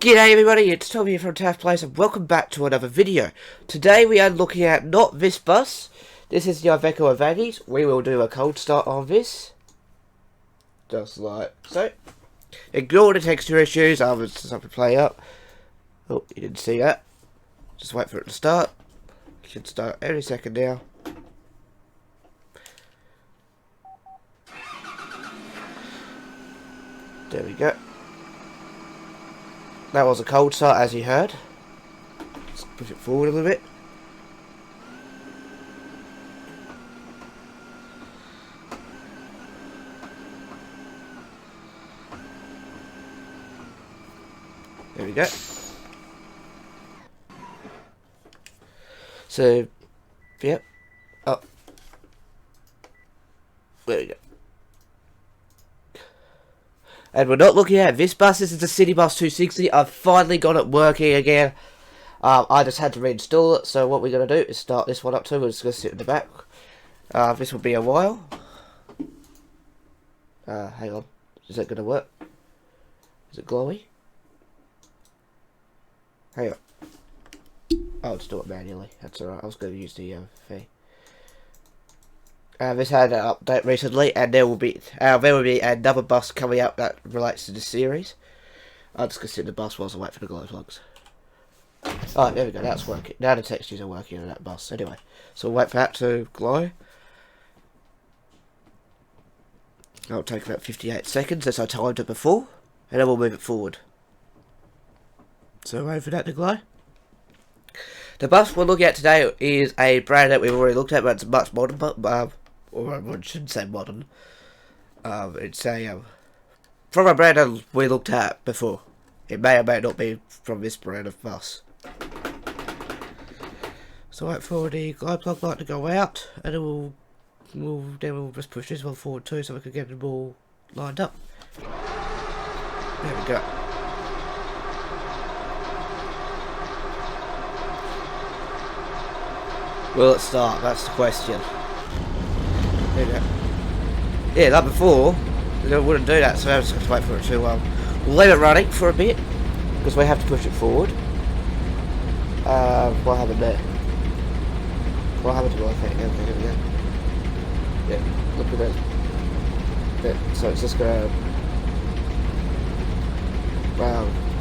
G'day everybody, it's Tom here from Taft Place and welcome back to another video. Today we are looking at not this bus. This is the Iveco Advantage. We will do a cold start on this. Just like so. Ignore the texture issues, I was just have to play up. Oh, you didn't see that. Just wait for it to start. It should start any second now. There we go. That was a cold start, as you heard. Let's push it forward a little bit. There we go. So, yep. Oh. There we go. And we're not looking at this bus. This is the City Bus 260. I've finally got it working again. I just had to reinstall it. So what we're going to do is start this one up too. We're just going to sit in the back. This will be a while. Hang on. Is that going to work? Is it glowy? Hang on. I'll just do it manually. That's alright. I was going to use the fee. This had an update recently, and there will be another bus coming out that relates to the series. I'll just go sit in the bus whilst I wait for the glow plugs. Oh, there we go, that's working. Now the textures are working on that bus. Anyway, so we'll wait for that to glow. That'll take about 58 seconds, as I timed it before, and then we'll move it forward. So wait for that to glow. The bus we're looking at today is a brand that we've already looked at, but it's much modern, or I shouldn't say modern. It's a from a brand that we looked at before. It may or may not be from this brand of bus. So wait for the glow plug light to go out, and then we'll just push this one forward too, so we can get them all lined up. There we go. Will it start? That's the question. There we go. Yeah, like before, it wouldn't do that, so I just have to wait for it to leave it running for a bit, because we have to push it forward. What happened there? What happened to my thing? Okay, here we go. Yeah, look at that. Yeah, so it's just going to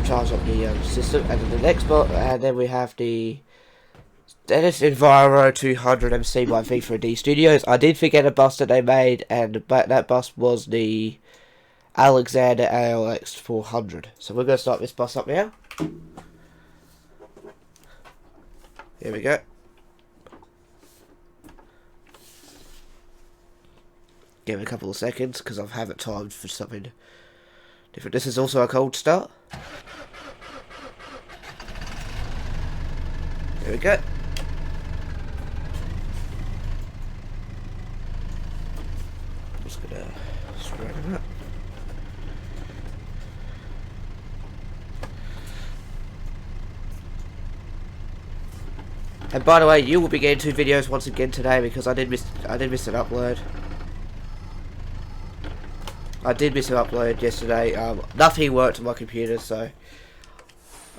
charge up the system, and then the next bot, and then we have the Dennis Enviro 200 MC by V3D Studios. I did forget a bus that they made, and that bus was the Alexander ALX 400. So we're going to start this bus up now. Here we go. Give it a couple of seconds because I have it timed for something different. This is also a cold start. There we go. Just gonna straighten up. And by the way, you will be getting 2 videos once again today because I did miss an upload. I did miss an upload yesterday. Nothing worked on my computer, so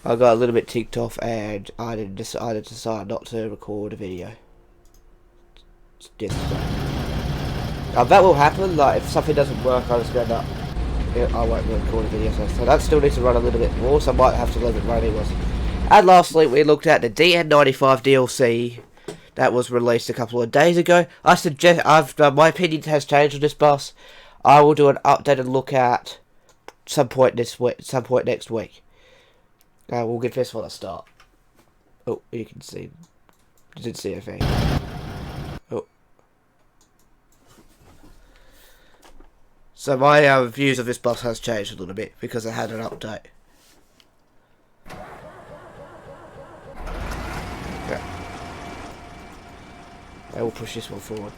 I got a little bit ticked off, and I decided not to record a video. That will happen. Like if something doesn't work, I won't record a video. So that still needs to run a little bit more. So I might have to leave it running. And lastly, we looked at the DN95 DLC that was released a couple of days ago. My opinion has changed on this bus. I will do an updated look at some point next week. We'll give this one a start. Oh, you can see. You didn't see anything. Oh. So my views of this bus has changed a little bit because I had an update. Okay. I will push this one forward.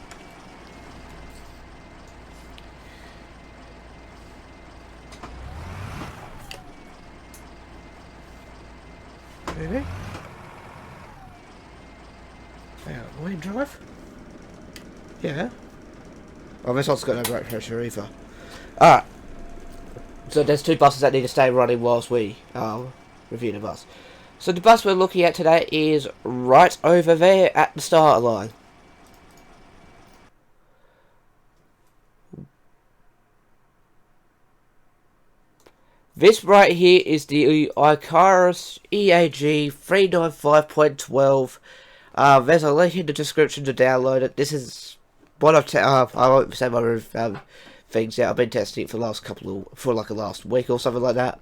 Maybe? Wind drive? Yeah. Oh, this one's got no brake pressure either. Alright. So there's 2 buses that need to stay running whilst we review the bus. So the bus we're looking at today is right over there at the start line. This right here is the Ikarus Eag 395.12. There's a link in the description to download it. This is one of I won't say my things yet. I've been testing it for the last for like the last week or something like that.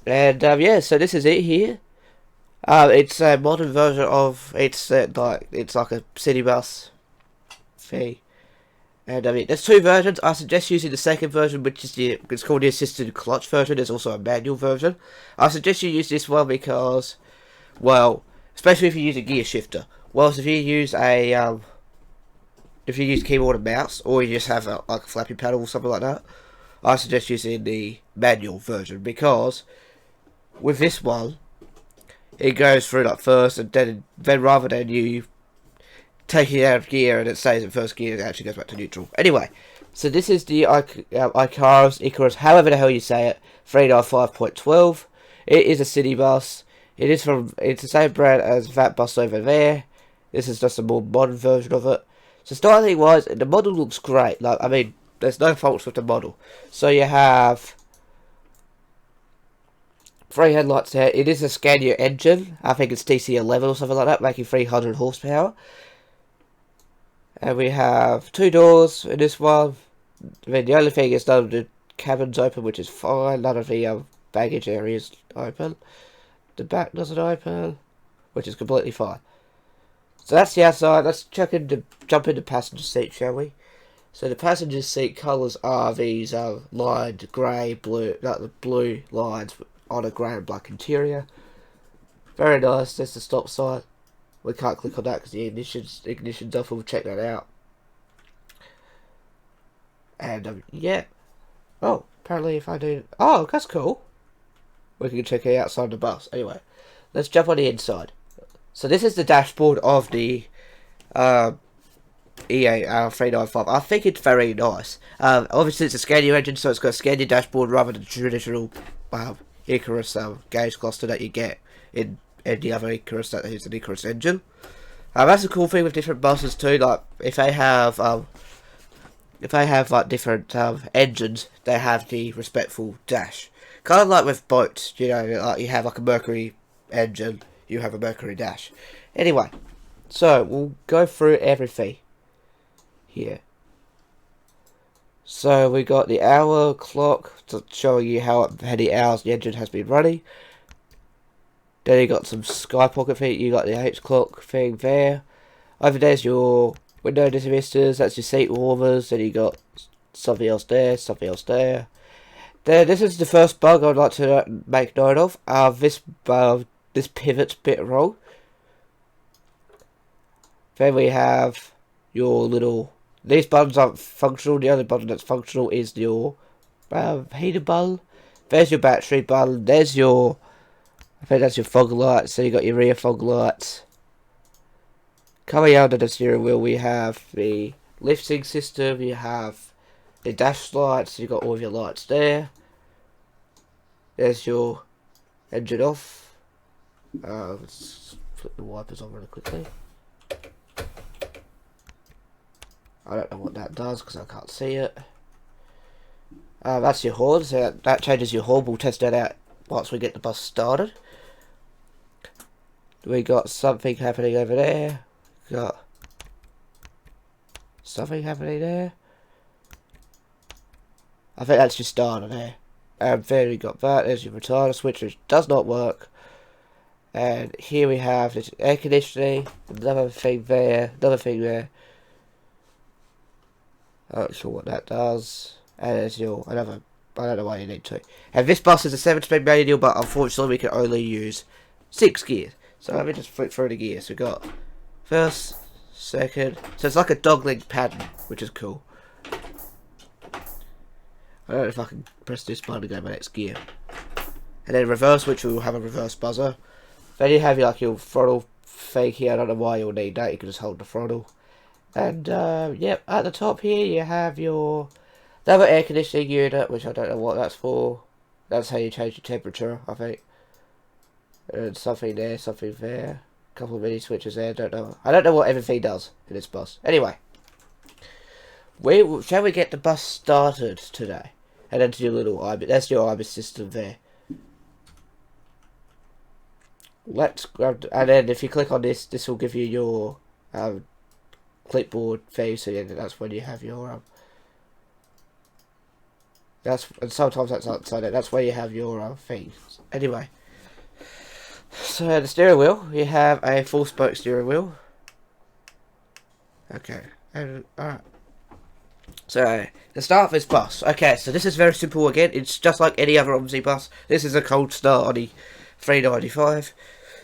And yeah, so this is it here. It's a modern version of it's like a city bus thing. And I mean, there's two versions. I suggest using the second version, which is it's called the assisted clutch version. There's also a manual version. I suggest you use this one because, well, especially if you use a gear shifter. Whilst if you use keyboard and mouse, or you just have like a flappy pedal or something like that, I suggest using the manual version because with this one, it goes through like first, and then rather than you taking it out of gear and it stays in first gear, it actually goes back to neutral. Anyway, so this is the Ikarus, however the hell you say it, 395.12. It is a city bus. It's the same brand as that bus over there. This is just a more modern version of it. So styling wise, the model looks great. Like, I mean, there's no faults with the model. So you have 3 headlights there. It is a Scania engine. I think it's TC11 or something like that, making 300 horsepower. And we have 2 doors in this one. I mean, the only thing is none of the cabins open, which is fine. None of the baggage areas open. The back doesn't open, which is completely fine. So that's the outside. Let's jump into passenger seat, shall we? So the passenger seat colours are these lined grey, blue, like the blue lines on a grey and black interior. Very nice. There's the stop sign. We can't click on that because the ignition's off. We'll check that out. And yeah. Oh, apparently if I do, oh, that's cool. We can check it outside the bus. Anyway, let's jump on the inside. So this is the dashboard of the EA 395. I think it's very nice. Obviously it's a Scania engine, so it's got a Scania dashboard rather than the traditional Ikarus gauge cluster that you get in any other Ikarus that is an Ikarus engine. That's a cool thing with different buses too. Like if they have like different engines, they have the respectful dash. Kind of like with boats, you know, like you have like a Mercury engine, you have a Mercury dash. Anyway, so we'll go through everything here. So we got the hour clock showing you how many hours the engine has been running. Then you got some sky pocket thing. You got the H clock thing there. Over there's your window dismissers. That's your seat warmers. Then you got something else there. Something else there. Then this is the first bug I'd like to make note of. This pivot's a bit wrong. Then we have your little. These buttons aren't functional. The only button that's functional is your heater button. There's your battery button. There's your. I think that's your fog lights. So you got your rear fog lights. Coming under the steering wheel, we have the lifting system. You have the dash lights. You got all of your lights there. There's your engine off. Let's flip the wipers on really quickly. I don't know what that does because I can't see it. That's your horn. So that changes your horn. We'll test that out once we get the bus started. We got something happening over there. Got something happening there. I think that's your starter there. And then we got that. There's your retarder switch, which does not work. And here we have this air conditioning. Another thing there. Another thing there. I'm not sure what that does. And there's your another. I don't know why you need to. And this bus is a 7-speed manual, but unfortunately we can only use 6 gears. So let me just flip through the gears. We got first, second. So it's like a dogleg pattern, which is cool. I don't know if I can press this button to go to my next gear. And then reverse, which will have a reverse buzzer. Then you have like your throttle thing here. I don't know why you'll need that. You can just hold the throttle. And yep, at the top here you have your another air conditioning unit, which I don't know what that's for. That's how you change the temperature, I think. And something there, something there. A couple of mini switches there. I don't know what everything does in this bus. Anyway, shall we get the bus started today? And then do your little IBIS. That's your IBIS system there. Let's grab, and then if you click on this, this will give you your clipboard thing. So yeah, that's when you have your and sometimes that's outside it. That's where you have your things. Anyway, so the steering wheel, you have a full spoke steering wheel. Okay, and alright. So the start of this bus. Okay, so this is very simple again. It's just like any other Omsi bus. This is a cold start on the 395.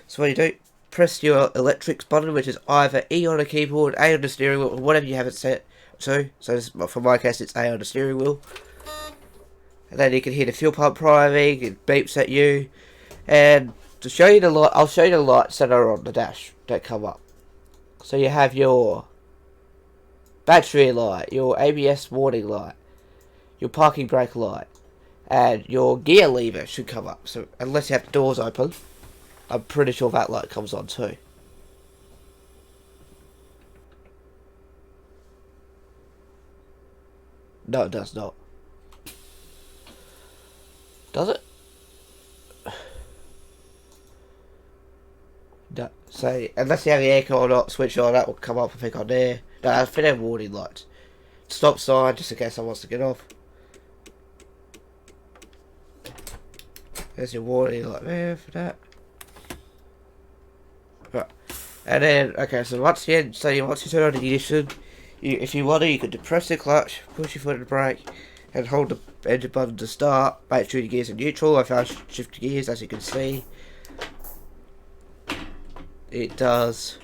So what you do, press your electrics button, which is either E on the keyboard, A on the steering wheel, or whatever you have it set to. So this, for my case, it's A on the steering wheel. And then you can hear the fuel pump priming, it beeps at you. And to show you the light, I'll show you the lights that are on the dash that come up. So you have your battery light, your ABS warning light, your parking brake light, and your gear lever should come up. So unless you have the doors open, I'm pretty sure that light comes on too. No, it does not. Does it? No. So unless you have the aircon or not switch on, that will come up I think on there. No, I think they're warning lights. Stop sign just in case someone wants to get off. There's your warning light there for that. Right. And then once you turn on the ignition, if you want to, you can depress the clutch, push your foot on the brake, and hold the engine button to start. Make sure your gears are neutral. If I shift the gears, as you can see, it does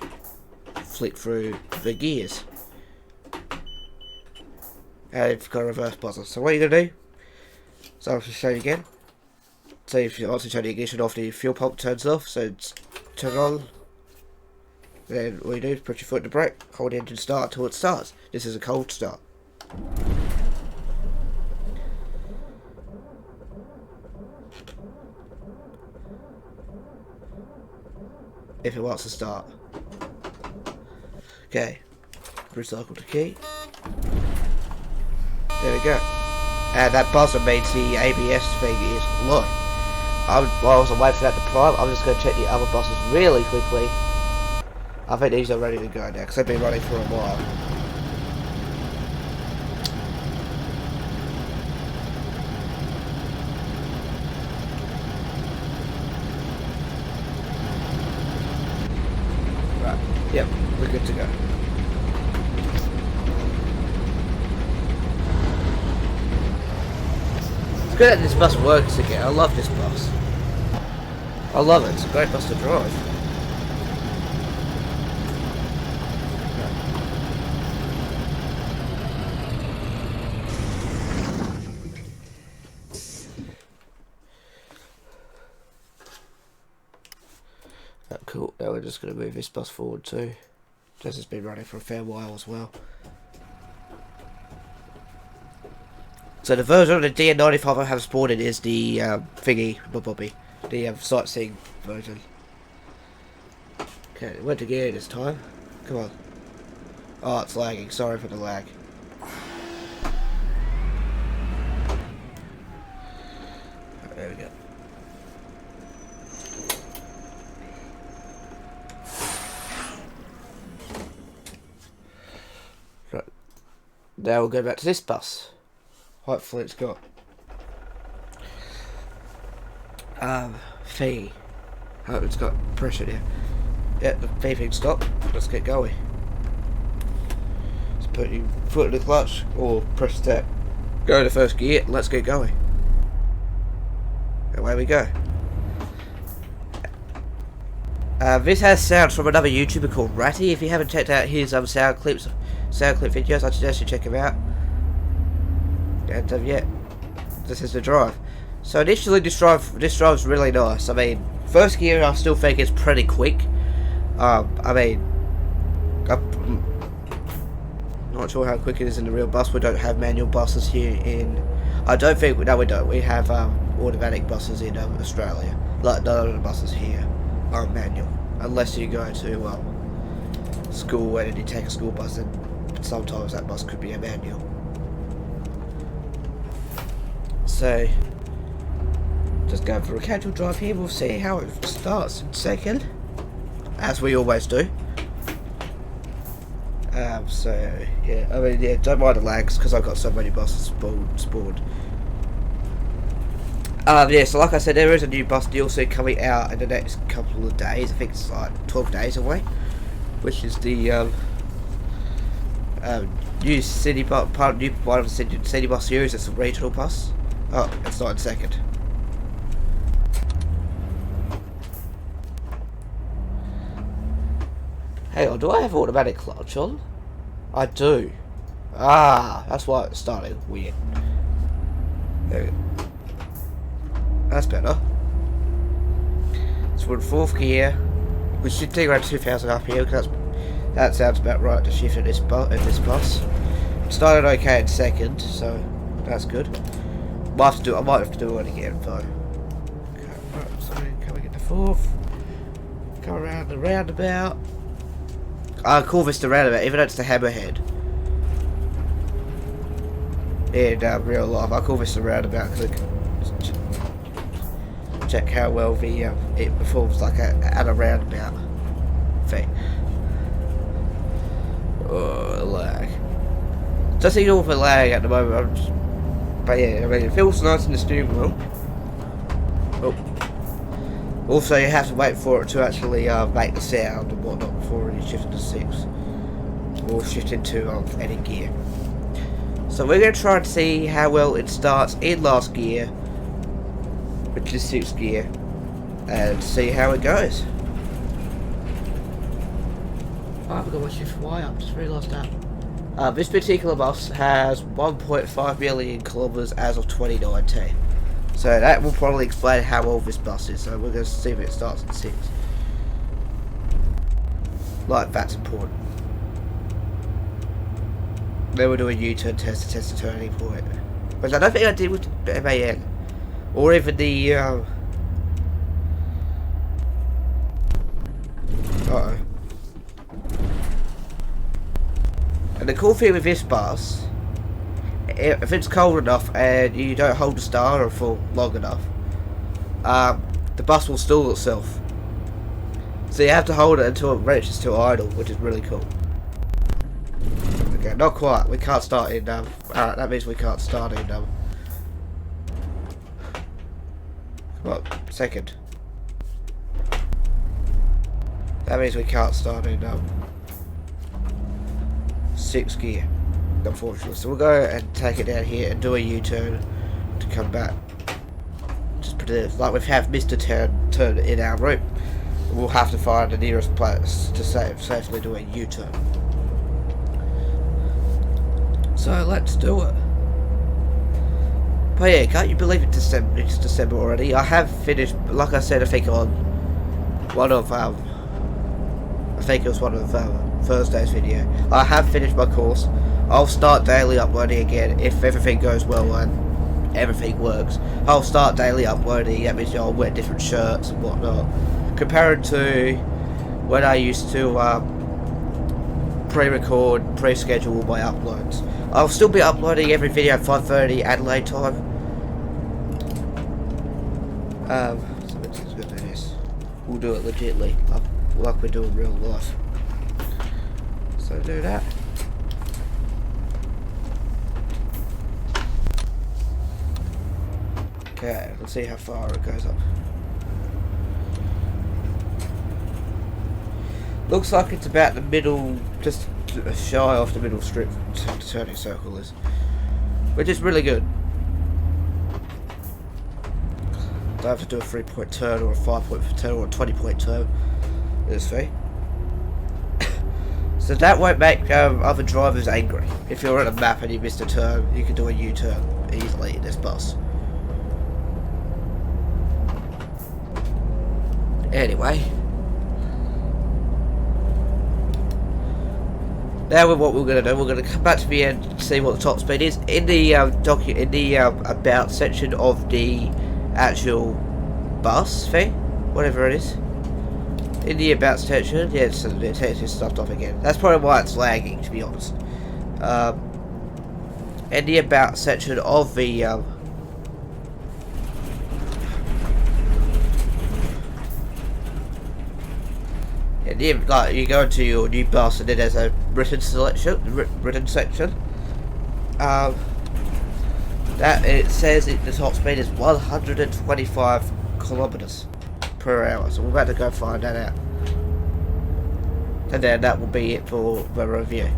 flick through the gears. And you've got a reverse buzzer. So what you're going to do, so I'll show you again. So if you want to turn the ignition off, the fuel pump turns off, so it's turn on. Then what you do is put your foot in the brake, hold the engine start until it starts. This is a cold start. If it wants to start. Okay, recycle the key. There we go. And that buzzer means the ABS thing is low. While I was waiting for that to prime, I'm just going to check the other buses really quickly. I think these are ready to go now because they've been running for a while. Right, yep, we're good to go. It's good that this bus works again. I love this bus. I love it. It's a great bus to drive. Cool. Now we're just going to move this bus forward too. This has been running for a fair while as well. So the version of the DN95 I have spawned is the thingy, the sightseeing version. Okay, it went to gear this time. Come on. Oh, it's lagging. Sorry for the lag. Right, there we go. Right. Now we'll go back to this bus. Hopefully it's got fee. Hope it's got pressure there. Yeah, the fee thing stopped. Let's get going. Just put your foot in the clutch or press that. Go to first gear. Let's get going. Away we go. This has sounds from another YouTuber called Ratty. If you haven't checked out his sound clip videos, I suggest you check him out. And yeah, this is the drive. So initially, this drive's really nice. I mean, first gear I still think it's pretty quick. I mean, I'm not sure how quick it is in the real bus. We don't have manual buses here in. I don't think. No, we don't. We have automatic buses in Australia. Like none of the buses here are manual, unless you go to school and you take a school bus, and sometimes that bus could be a manual. So just going for a casual drive here. We'll see how it starts in a second, as we always do. So yeah, I mean, yeah, don't mind the lags because I've got so many buses spawned. Yeah, so like I said, there is a new bus DLC coming out in the next couple of days. I think it's like 12 days away, which is the new city bus, part of new one of the city bus series. It's a regional bus. Oh, it's not in second. Hang on, do I have automatic clutch on? I do. Ah, that's why it started weird. There we go. That's better. So we're in 4th gear. We should take around 2,000 RPM because that sounds about right to shift in this bus. Started okay in 2nd, so that's good. I might have to do it again though. Okay, right, so we're coming into 4th. Come around the roundabout. I call this the roundabout, even though it's the hammerhead. In real life, I call this the roundabout because check how well the it performs like at a roundabout thing. Oh, lag. Just ignore the lag at the moment. But yeah, I mean, it feels nice in the steering wheel. Oh. Also, you have to wait for it to actually make the sound and whatnot before you shift to 6 or shift into any gear. So we're going to try and see how well it starts in last gear, which is 6th gear, and see how it goes. Oh, I forgot what shift Y up. Just realised that. This particular bus has 1.5 million kilometers as of 2019. So that will probably explain how old this bus is. So we're going to see if it starts at 6. Like, that's important. Then we'll do a U-turn test to test the turning point. Which I don't think I did with MAN. Or even the, uh-oh. And the cool thing with this bus, if it's cold enough and you don't hold the starter for long enough, the bus will stall itself. So you have to hold it until it reaches to idle, which is really cool. Okay, not quite. We can't start in, alright, that means we can't start in, come on, 2nd. That means we can't start in, 6th gear, unfortunately. So we'll go and take it down here and do a U-turn to come back. Just pretend like we have missed a turn in our route. We'll have to find the nearest place to safely do a U-turn. So let's do it. But yeah, can't you believe it's December already? I have finished, like I said, I think on one of I think it was one of Thursday's video. I have finished my course. I'll start daily uploading again if everything goes well and everything works. I'll start daily uploading. That means I'll wear different shirts and whatnot. Compared to when I used to pre-record, pre-schedule my uploads. I'll still be uploading every video at 5:30 Adelaide time. So let's go do this. We'll do it legitly, like we do in real life. So do that. Okay, let's see how far it goes up. Looks like it's about the middle, just shy off the middle strip the turning circle is, which is really good. Don't have to do a 3-point turn or a 5-point turn or a 20-point turn in this thing. So that won't make other drivers angry. If you're on a map and you missed a turn, you can do a U-turn easily in this bus. Anyway. Now with what we're going to do, we're going to come back to the end and see what the top speed is. In the about section of the actual bus thing, whatever it is. In the about section, yeah, so the text is stopped off again. That's probably why it's lagging, to be honest. In the about section of the like you go into your new bus and then there's a written section. That it says the top speed is 125 kilometers per hour. So we're about to go find that out, and then that will be it for the review.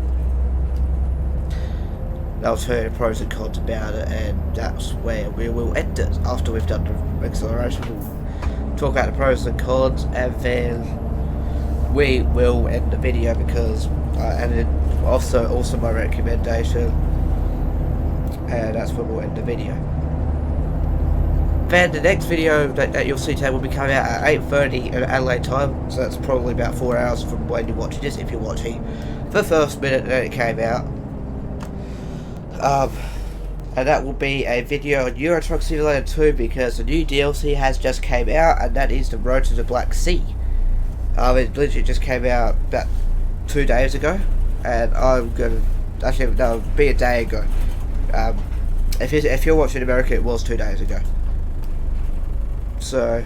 I'll tell you the pros and cons about it, and that's where we will end it. After we've done the acceleration, we'll talk about the pros and cons, and then we will end the video because and then also my recommendation, and that's where we'll end the video. Then the next video that you'll see today will be coming out at 8:30 at Adelaide time, so that's probably about 4 hours from when you're watching this, if you're watching the first minute that it came out. And that will be a video on Euro Truck Simulator 2 because the new DLC has just came out, and that is the Road to the Black Sea. It literally just came out about 2 days ago, and I'm gonna actually no, it'll be a day ago. If you're watching America, it was 2 days ago. So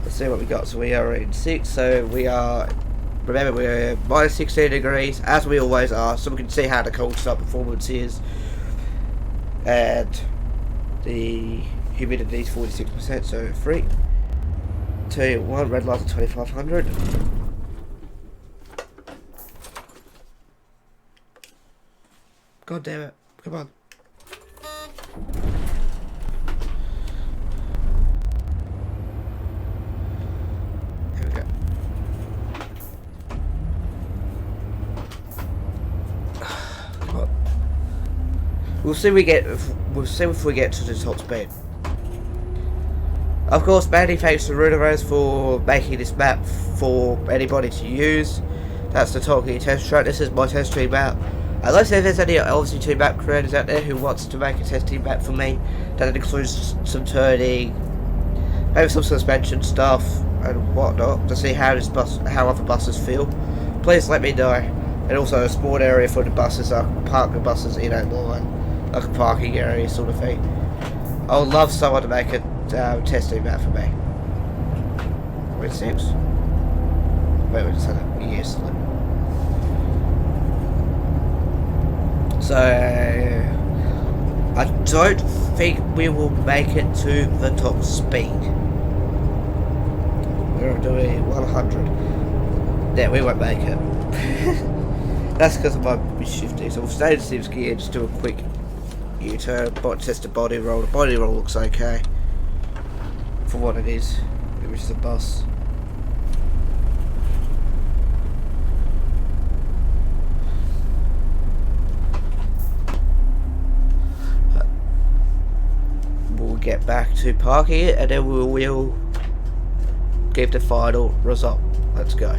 let's see what we got. So we are in 6. So we are. Remember, we're minus 16 degrees, as we always are, so we can see how the cold start performance is. And the humidity is 46%, so 3, 2, 1, red light at 2500. God damn it, come on. We'll see if we get to the top speed. Of course, many thanks to Runeros for making this map for anybody to use. That's the Talking test track. This is my test team map. Unless there's any obviously 2 map creators out there who wants to make a testing map for me, that includes some turning, maybe some suspension stuff and whatnot, to see how other buses feel. Please let me know. And also a sport area for the buses. I can park the buses in a line. Like a parking area sort of thing. I would love someone to make a testing map for me. Wait, 6? Wait, we just had a yes. So I don't think we will make it to the top speed. We're doing 100. Yeah, we won't make it. That's because of my shifting. So we'll stay in Sims gear, just do a quick U-turn, test the body roll. The body roll looks okay for what it is, which is a bus. We'll get back to parking it, and then we'll give the final result. Let's go.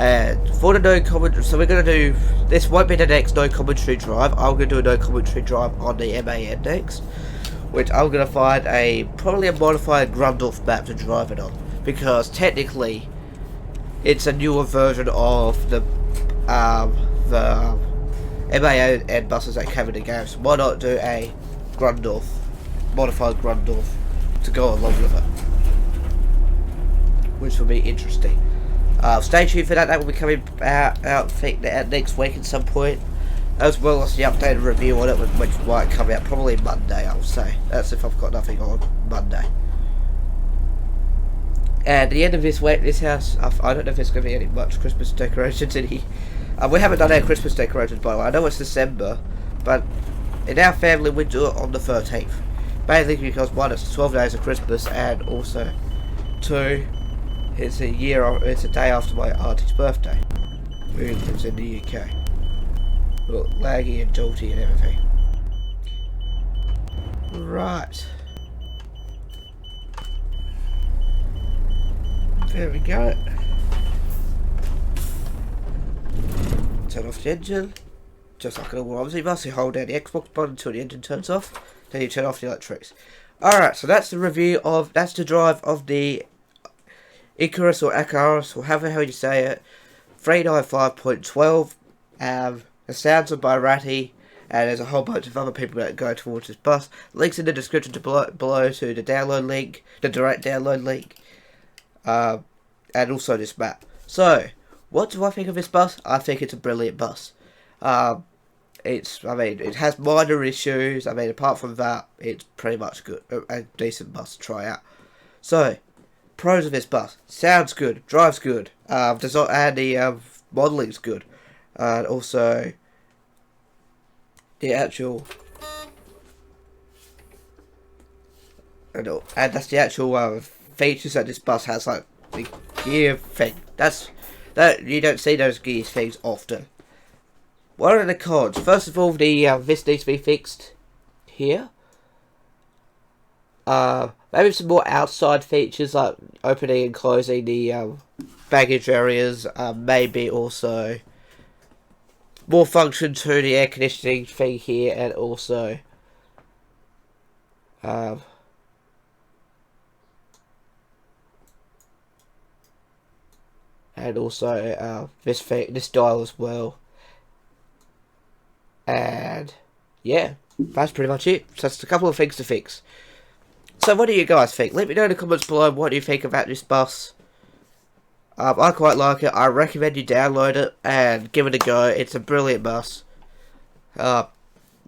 And for the no commentary, so we're going to do, this won't be the next no commentary drive. I'm going to do a no commentary drive on the MAN next, which I'm going to find probably a modified Grundorf map to drive it on, because technically it's a newer version of the MAN buses that came in the game. So why not do a modified Grundorf to go along with it, which will be interesting. Stay tuned for that. That will be coming out next week at some point, as well as the updated review on it, which might come out probably Monday, I'll say. That's if I've got nothing on Monday. And at the end of this week, this house, I don't know if there's going to be any much Christmas decorations in here. We haven't done our Christmas decorations, by the way. I know it's December, but in our family we do it on the 13th. Mainly because 1, it's 12 days of Christmas, and also 2, it's a day after my auntie's birthday, who lives in the UK. Look, laggy and jolty and everything. Right. There we go. Turn off the engine. just like a normal Omsi bus. You hold down the Xbox button until the engine turns off, then you turn off the electrics. Alright, so that's the review of, that's the drive of the Ikarus or Ikarus, or however you say it, 395.12. The sounds are by Ratty, and there's a whole bunch of other people that go towards this bus. Links in the description below to the download link, the direct download link, and also this map. So, what do I think of this bus? I think it's a brilliant bus. It has minor issues. I mean, apart from that, it's pretty much good, a decent bus to try out. So, pros of this bus: sounds good, drives good, design, and the modeling's good, and also the actual, and that's the actual features that this bus has, like the gear thing. That you don't see those gear things often. What are the cons? First of all, the this needs to be fixed here. Maybe some more outside features like opening and closing the baggage areas. Maybe also more function to the air conditioning thing here, and also this dial as well. And yeah, that's pretty much it. So that's a couple of things to fix. So what do you guys think? Let me know in the comments below what you think about this bus. I quite like it. I recommend you download it and give it a go. It's a brilliant bus.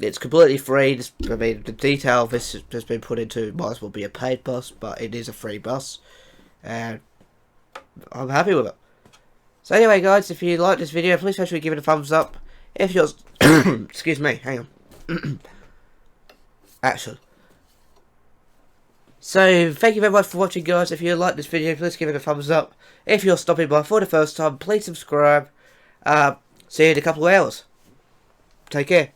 It's completely free. I mean, the detail of this has been put into, might as well be a paid bus, but it is a free bus. And I'm happy with it. So anyway guys, if you like this video, please make sure you give it a thumbs up. If you're excuse me, hang on. Action. So thank you very much for watching guys. If you like this video, please give it a thumbs up. If you're stopping by for the first time, please subscribe. See you in a couple of hours. Take care.